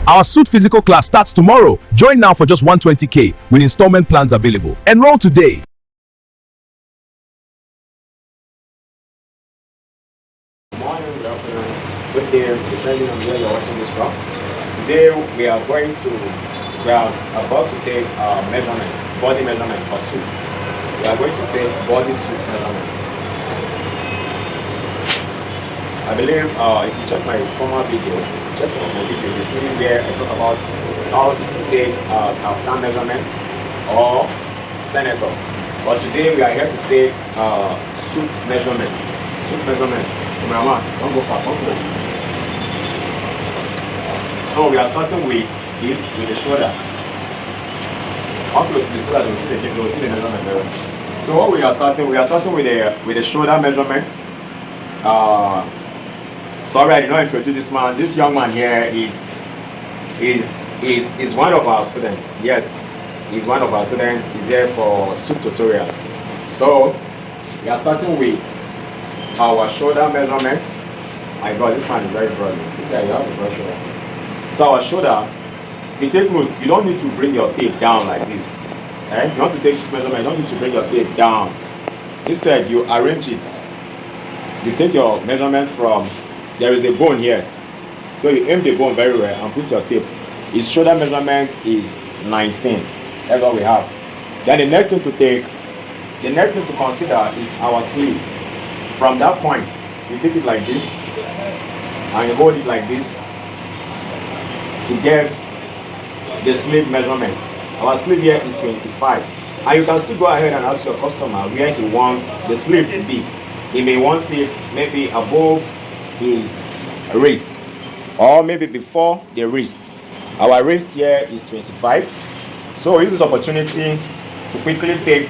Our suit physical class starts tomorrow. Join now for just 120k with installment plans available. Enroll today. Good morning, good afternoon, good day, depending on where you're watching this from. Today we are about to take measurements, body measurement for suit. We are going to take body suit measurement. I believe if you check my former video, check some of my video, you see where I talk about how to take kaftan measurement or senator. But today we are here to take suit measurement. Suit measurement. Mama, don't go far, don't go. So we are starting with this, with the shoulder. How close to the shoulder, they will see the measurement there. So what we are starting with the shoulder measurement. Sorry, I did not introduce this man. This young man here is one of our students. Yes, he's one of our students. He's here for suit tutorials. So we are starting with our shoulder measurements. My God, this man is very broad. This guy, you have a broad shoulder. So our shoulder, if you take notes, you don't need to bring your tape down like this. If you want to take measurement, you don't need to bring your tape down. Instead, you arrange it. You take your measurement from, there is a bone here. So you aim the bone very well and put your tape. His shoulder measurement is 19. That's what we have. Then the next thing to consider is our sleeve. From that point, you take it like this and you hold it like this to get the sleeve measurement. Our sleeve here is 25. And you can still go ahead and ask your customer where he wants the sleeve to be. He may want it maybe above his wrist or maybe before the wrist. Our wrist here is 25. So we use this opportunity to quickly take.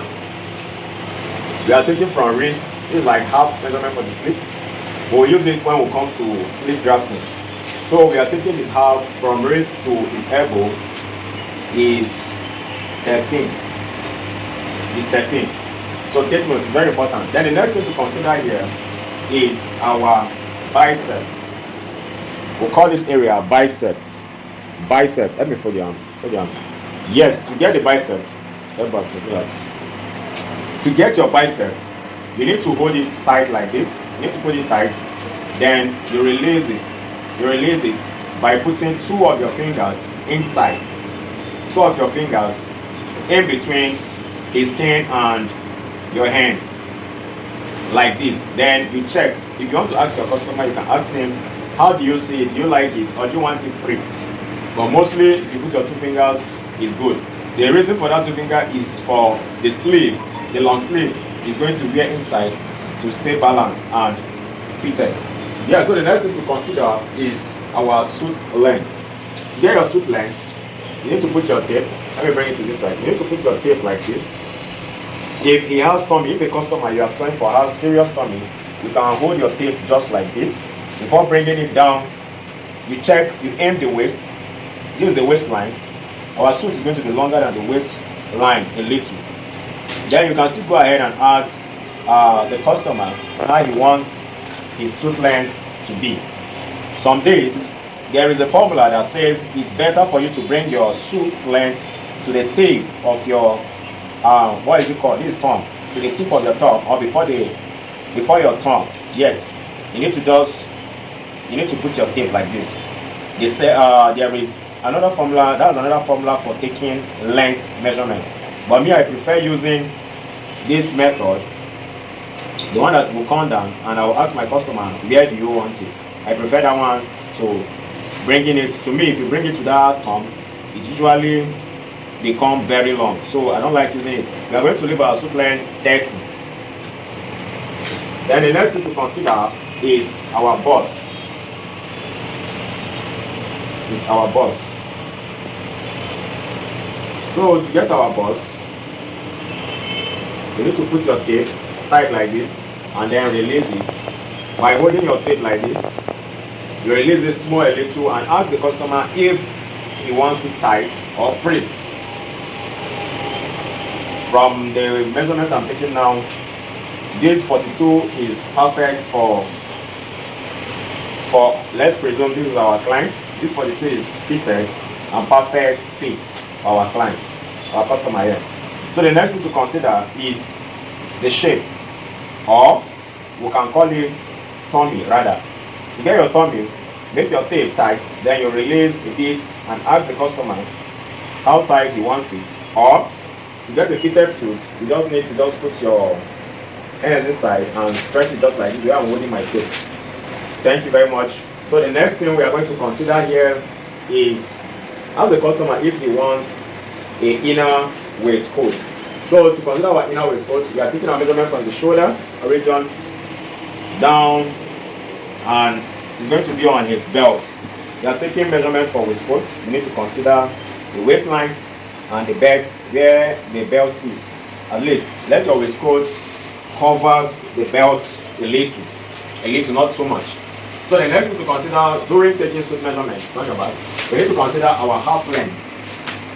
We are taking from wrist. This is like half measurement for the sleeve. We'll use it when it comes to sleeve drafting. So we are taking this half from wrist to his elbow is 13. Is 13. So take note, it's very important. Then the next thing to consider here is our biceps. We'll call this area biceps. Biceps. Let me fold the arms. Fold the arms. Yes, to get the biceps. Step back to do that. To get your biceps, you need to hold it tight like this. You need to put it tight. Then you release it. You release it by putting two of your fingers inside. Two of your fingers in between his skin and your hands. Like this. Then you check. If you want to ask your customer, you can ask him, how do you see it? Do you like it or do you want it free? But mostly, if you put your two fingers, it's good. The reason for that two finger is for the sleeve, the long sleeve is going to wear inside to stay balanced and fitted. Yeah, so the next thing to consider is our suit length. To get your suit length, you need to put your tape. Let me bring it to this side. You need to put your tape like this. If he has tummy, if a customer you are sewing for has serious tummy, you can hold your tape just like this. Before bringing it down, you check, you aim the waist. This is the waistline. Our suit is going to be longer than the waistline a little. Then you can still go ahead and ask the customer how he wants his suit length to be. Some days, there is a formula that says it's better for you to bring your suit length to the tip of your, what is it called? This thumb. To the tip of your thumb or before your thumb. Yes, you need to put your tape like this. They say there is another formula. That's another formula for taking length measurement. But me, I prefer using this method, the one that will come down, and I will ask my customer, where do you want it? I prefer that one to bringing it to me. If you bring it to that thumb, it usually become very long. So I don't like using it. We are going to leave our suit length 30. Then the next thing to consider is our bust. So to get our bust, you need to put your tape tight like this and then release it. By holding your tape like this, you release it small a little and ask the customer if he wants it tight or free. From the measurement I'm taking now, this 42 is perfect for let's presume this is our client. This 43 is fitted and perfect fit for our client, our customer here. So the next thing to consider is the shape, or we can call it tummy rather. To get your tummy, make your tape tight, then you release a bit and ask the customer how tight he wants it. Or to get a fitted suit, you just need to just put your hands inside and stretch it just like this. I'm holding my tape. Thank you very much. So the next thing we are going to consider here is ask the customer if he wants an inner waistcoat. So to consider our inner waistcoat, we are taking a measurement from the shoulder region down, and it's going to be on his belt. You are taking measurement for waistcoat. You need to consider the waistline and the belt, where the belt is. At least let your waistcoat covers the belt a little, not so much. So the next thing to consider during taking suit measurements, not your bag, we need to consider our half length.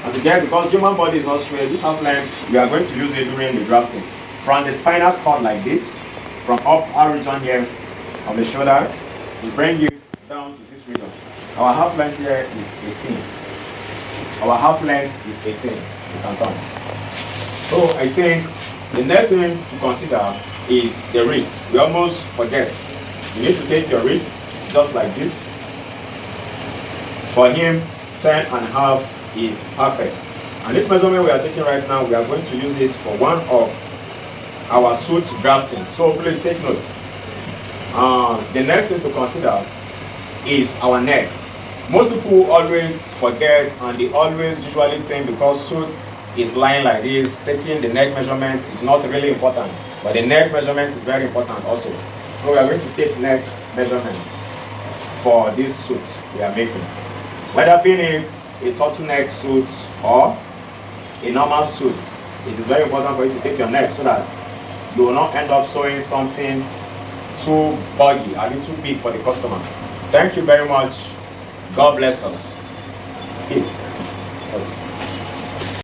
And again, because human body is not straight, this half length, we are going to use it during the drafting. From the spinal cord like this, from up our region here on the shoulder, we bring it down to this region. Our half length here is 18. Our half length is 18. You can count. So I think the next thing to consider is the wrist. We almost forget. You need to take your wrist just like this. For him, 10.5 is perfect. And this measurement we are taking right now, we are going to use it for one of our suit drafting. So please take note. The next thing to consider is our neck. Most people always forget, and they always usually think because suit is lying like this, taking the neck measurement is not really important. But the neck measurement is very important also. So we are going to take neck measurement for this suit we are making. Whether being it a turtleneck suit or a normal suit, it is very important for you to take your neck so that you will not end up sewing something too buggy, a little big for the customer. Thank you very much. God bless us. Peace.